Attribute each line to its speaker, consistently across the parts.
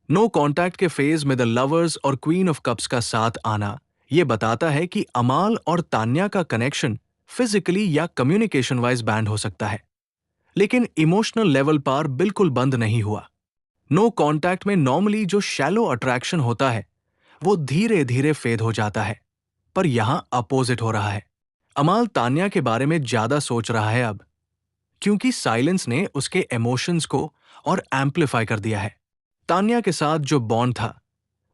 Speaker 1: No contact के phase में the lovers और क्वीन ऑफ कप्स का साथ आना ये बताता है कि अमाल और तान्या का कनेक्शन फिजिकली या कम्युनिकेशन वाइज बैंड हो सकता है, लेकिन इमोशनल लेवल पर बिल्कुल बंद नहीं हुआ। नो कांटेक्ट में नॉर्मली जो शैलो अट्रैक्शन होता है वो धीरे धीरे फेड हो जाता है, पर यहां अपोजिट हो रहा है। अमाल तान्या के बारे में ज्यादा सोच रहा है अब, क्योंकि साइलेंस ने उसके इमोशंस को और एम्पलीफाई कर दिया है। तान्या के साथ जो बॉन्ड था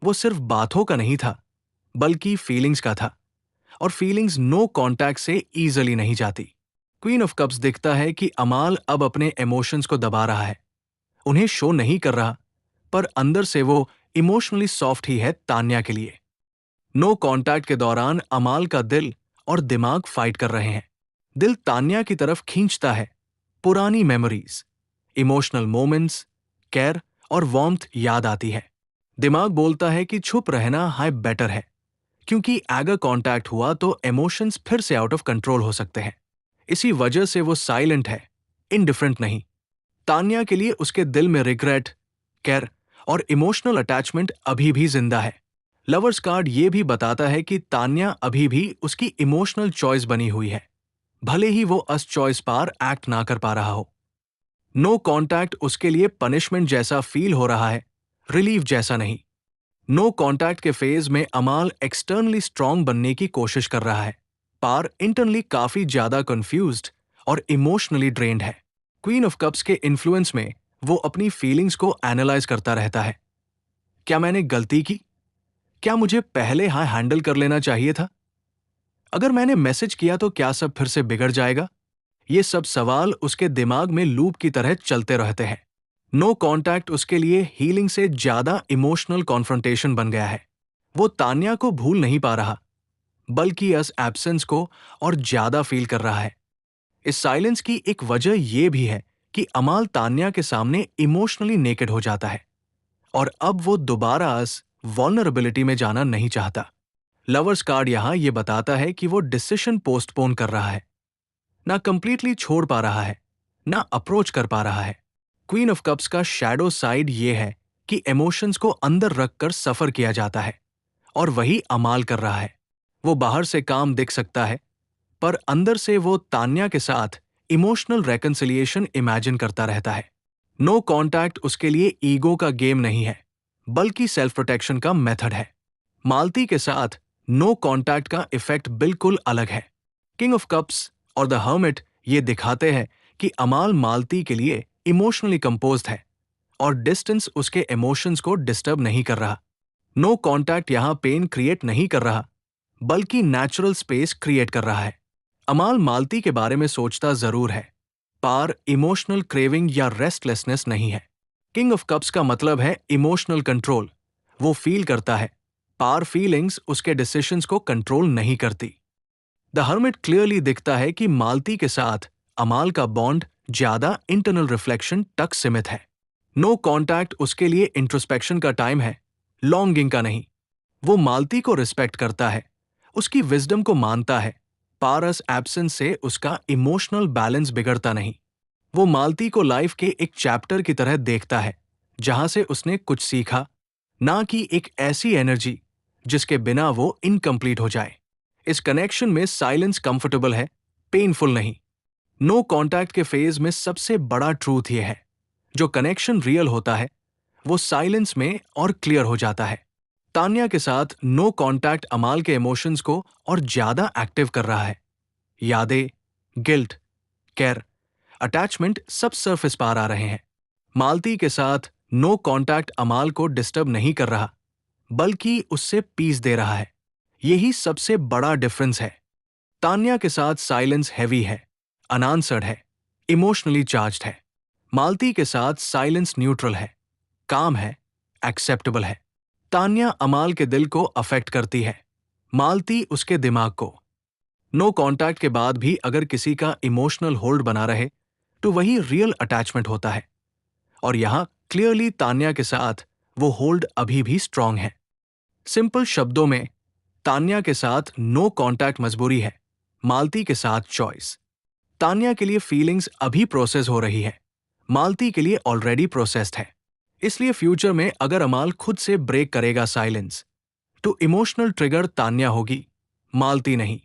Speaker 1: वो सिर्फ बातों का नहीं था, बल्कि फीलिंग्स का था, और फीलिंग्स नो कांटेक्ट से इजीली नहीं जाती। क्वीन ऑफ कप्स दिखता है कि अमाल अब अपने इमोशंस को दबा रहा है, उन्हें शो नहीं कर रहा, पर अंदर से वो इमोशनली सॉफ्ट ही है तान्या के लिए। नो कांटेक्ट के दौरान अमाल का दिल और दिमाग फाइट कर रहे हैं। दिल तान्या की तरफ खींचता है, पुरानी मेमोरीज, इमोशनल मोमेंट्स, केयर और वार्मथ याद आती है। दिमाग बोलता है कि छुप रहना हाय बेटर है, क्योंकि अगर कांटेक्ट हुआ तो इमोशंस फिर से आउट ऑफ कंट्रोल हो सकते हैं। इसी वजह से वो साइलेंट है, इनडिफरेंट नहीं। तान्या के लिए उसके दिल में रिग्रेट, केयर और इमोशनल अटैचमेंट अभी भी जिंदा है। लवर्स कार्ड ये भी बताता है कि तान्या अभी भी उसकी इमोशनल चॉइस बनी हुई है, भले ही वो अस चॉइस पर एक्ट ना कर पा रहा हो। नो कांटेक्ट उसके लिए पनिशमेंट जैसा फील हो रहा है, रिलीफ जैसा नहीं। नो कांटेक्ट के फेज में अमाल एक्सटर्नली स्ट्रांग बनने की कोशिश कर रहा है, पर इंटरनली काफी ज्यादा कंफ्यूज्ड और इमोशनली ड्रेन्ड है। क्वीन ऑफ कप्स के इन्फ्लुएंस में वो अपनी फीलिंग्स को एनालाइज करता रहता है। क्या मैंने गलती की? क्या मुझे पहले हैंडल कर लेना चाहिए था? अगर मैंने मैसेज किया तो क्या सब फिर से बिगड़ जाएगा? ये सब सवाल उसके दिमाग में लूप की तरह चलते रहते हैं। नो कांटेक्ट उसके लिए हीलिंग से ज्यादा इमोशनल कॉन्फ्रंटेशन बन गया है। वो तान्या को भूल नहीं पा रहा, बल्कि इस एब्सेंस को और ज्यादा फील कर रहा है। इस साइलेंस की एक वजह यह भी है कि अमाल तान्या के सामने इमोशनली नेकेड हो जाता है, और अब वो दोबारा इस वल्नरेबिलिटी में जाना नहीं चाहता। लवर्स कार्ड यहां ये बताता है कि वो डिसीजन पोस्टपोन कर रहा है, ना कंप्लीटली छोड़ पा रहा है, ना अप्रोच कर पा रहा है। क्वीन ऑफ कप्स का शैडो साइड ये है कि इमोशंस को अंदर रखकर सफर किया जाता है, और वही अमाल कर रहा है। वो बाहर से काम दिख सकता है, पर अंदर से वो तान्या के साथ इमोशनल रेकन्सिलिएशन इमेजिन करता रहता है। नो कांटेक्ट उसके लिए ईगो का गेम नहीं है, बल्कि सेल्फ प्रोटेक्शन का मेथड है। मालती के साथ नो कांटेक्ट का इफेक्ट बिल्कुल अलग है। किंग ऑफ कप्स और द हर्मिट ये दिखाते हैं कि अमाल मालती के लिए इमोशनली कंपोज्ड है, और डिस्टेंस उसके इमोशंस को डिस्टर्ब नहीं कर रहा। नो कांटेक्ट यहां पेन क्रिएट नहीं कर रहा, बल्कि नेचुरल स्पेस क्रिएट कर रहा है। अमाल मालती के बारे में सोचता जरूर है, पर इमोशनल क्रेविंग या रेस्टलेसनेस नहीं है। किंग ऑफ कप्स का मतलब है इमोशनल कंट्रोल। वो फील करता है, पर फीलिंग्स उसके डिसीजंस को कंट्रोल नहीं करती। द हर्मिट क्लियरली दिखता है कि मालती के साथ अमाल का बॉन्ड ज्यादा इंटरनल रिफ्लेक्शन तक सीमित है। नो कांटेक्ट उसके लिए इंट्रोस्पेक्शन का टाइम है, लॉन्गिंग का नहीं। वो मालती को रिस्पेक्ट करता है, उसकी विजडम को मानता है, पारस एब्सेंस से उसका इमोशनल बैलेंस बिगड़ता नहीं। वो मालती को लाइफ के एक चैप्टर की तरह देखता है, जहां से उसने कुछ सीखा, ना कि एक ऐसी एनर्जी जिसके बिना वो इनकम्प्लीट हो जाए। इस कनेक्शन में साइलेंस कंफर्टेबल है, पेनफुल नहीं। नो कांटेक्ट के फेज में सबसे बड़ा ट्रूथ यह है, जो कनेक्शन रियल होता है वो साइलेंस में और क्लियर हो जाता है। तान्या के साथ नो कांटेक्ट अमाल के इमोशंस को और ज्यादा एक्टिव कर रहा है। यादें, गिल्ट, केयर, अटैचमेंट सब सरफेस पार आ रहे हैं। मालती के साथ नो कांटेक्ट अमाल को डिस्टर्ब नहीं कर रहा, बल्कि उससे पीस दे रहा है। यही सबसे बड़ा डिफरेंस है। तान्या के साथ साइलेंस हैवी है, अनआंसर्ड है, इमोशनली चार्ज्ड है। मालती के साथ साइलेंस न्यूट्रल है, काम है, एक्सेप्टेबल है। तान्या अमाल के दिल को अफेक्ट करती है, मालती उसके दिमाग को। नो कांटेक्ट के बाद भी अगर किसी का इमोशनल होल्ड बना रहे तो वही रियल अटैचमेंट होता है, और यहां क्लियरली तान्या के साथ वो होल्ड अभी भी स्ट्रांग है। सिंपल शब्दों में, तान्या के साथ नो कांटेक्ट मजबूरी है, मालती के साथ चॉइस। तान्या के लिए फीलिंग्स अभी प्रोसेस हो रही है, मालती के लिए ऑलरेडी प्रोसेस्ड है। इसलिए फ्यूचर में अगर अमाल खुद से ब्रेक करेगा साइलेंस, तो इमोशनल ट्रिगर तान्या होगी, मालती नहीं।